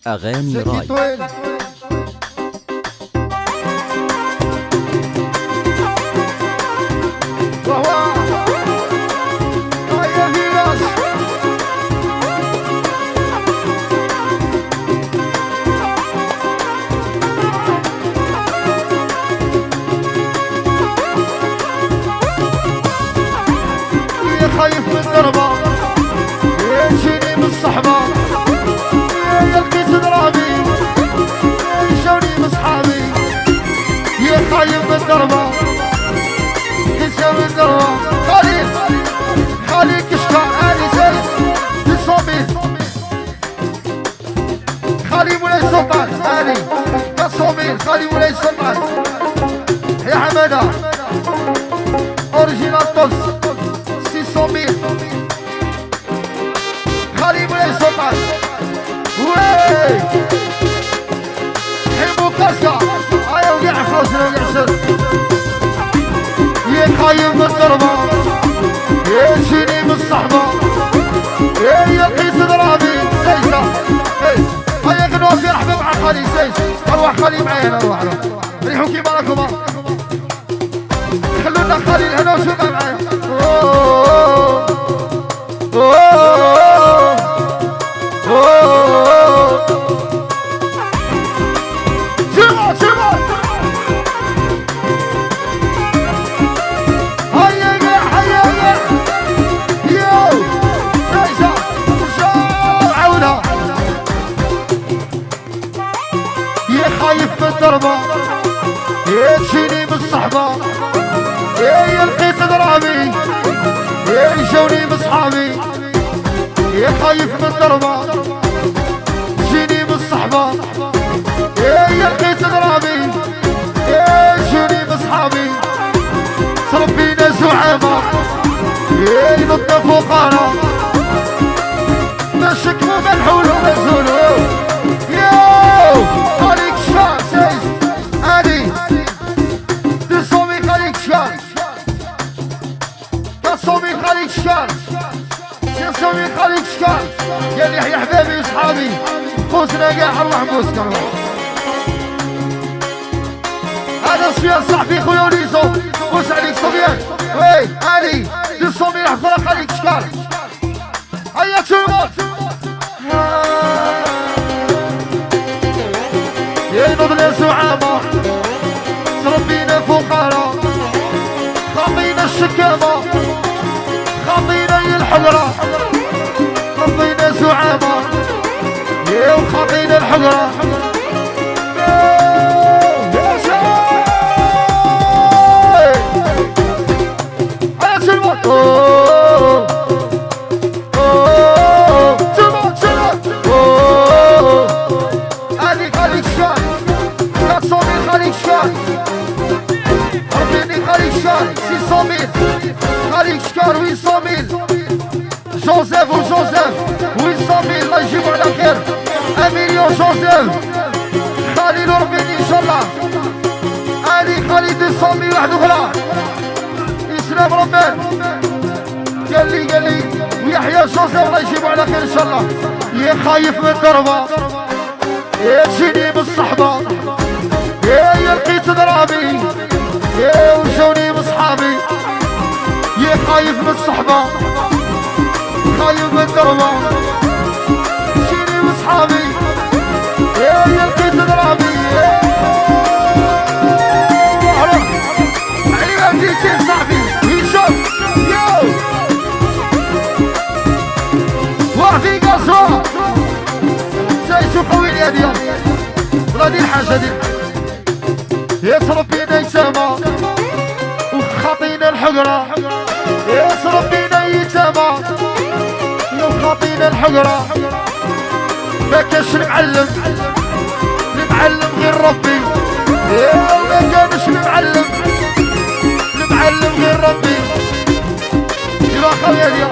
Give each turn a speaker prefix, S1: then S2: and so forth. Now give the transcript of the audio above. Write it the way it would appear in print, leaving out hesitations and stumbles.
S1: أغاني راي.
S2: خايف من ضربة يجيني من الصحبة يلقي ضرابي يشوني من صحابي يا خايف من ضربة يشوني من ضربة خليك كشكار اني زيت بالصوميل خالي مولاي سلطان اني كالصوميل خالي مولاي سلطان يا حمادة اوريجينال طز 600 000 خالي مولاي سلطان وي حبو كاسكا هيا وقع فلوسنا وقع سر يا خايف من الضربة يجيني من الصحبة يا قيس ضرابي سيسة هيا غنوا في رحبة مع خالي سيس اروح خالي معايا انا اروح ريحوا كيما راكم خلونا خالي الهنا وشوفها معايا خايف من الضربة يجيني بالصحبة يلقي ضرابي يجوني بصحابي يا خايف من الضربة جيني بالصحبة يلقي ضرابي يجوني بصحابي صربينا زعامة ينظفوا فقارة ما شكموا ملحول ونزولوا ياو خليك شكار سيس اني دسومي خليك شكار كسومي خليك شكار سيسومي خليك شكار قال يحيى حبابي وصحابي خوسنا قاع نروح بوسكر هذا صفيان صاحبي خويا وليزو بوس عليك صفيان وي اني دسومي لحظة خليك شكار هيا تشوفوا يا نضل زعامة تربينا فقراء خاطينا الشكامة خاطينا الحجرة ربينا زعامة يا وخاطينا الحجرة خليك شكار 800 جوزيف وجوزيف 800 الله يجيبوا على خير 1 مليون جوزيف خالي ربيني ان شاء الله علي خالي 200 واحد اخرى اسلام ربان قال لي ويحيى جوزيف الله يجيبوا على خير ان شاء الله يا خايف من الضربه يا تجيني بالصحبه يا لقيت ضرابي يا وجوني بصحابي يا خايف من الصحبة خايف من الضربة جيني بصحابي يا لقيت ضرابي علي بديتي صاحبي يشوف يو وعفي قصوى سيسو قوي لي هادية غادي الحاجة دي يصرف بينا يسامى وخاطينا الحجرة يصرف بينا يتامى وخاطينا الحجرة ما كانش المعلم غير ربي ما كانش المعلم غير ربي يلا خويا ايوه